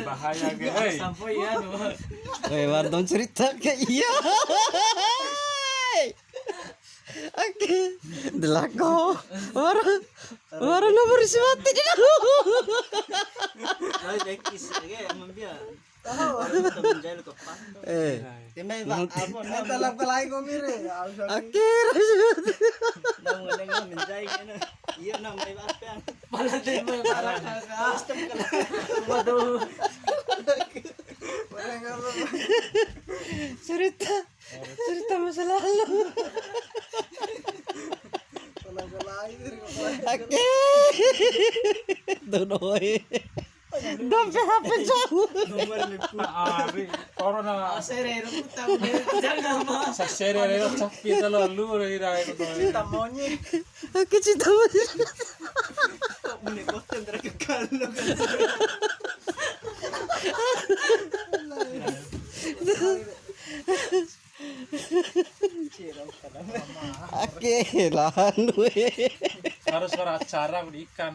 Bahaya guys. Sampai ya no. Warton cerita ke iya. Oke, delako. Wara nomor mati di dalam. Ay, dekis lagi emang dia. Temen jail ke pan. Timay ba amo na talab ka lain ko mire. Oke, Nang nang menjay kana. Iya na may apa. Pala din mo para custom ka lang. Waduh. cerita masa lalu. Talab ka lain ko. Oke, donoy. Dompet HP jauh. Nomor lipu. Ari corona Serero puta mo jangan nama. sa serie lo cappi talo allure irai ko Tamonye. Oke, cerita masa. Mune boten dra ke kallo. Oke, lahan gue. harus beracara di ikan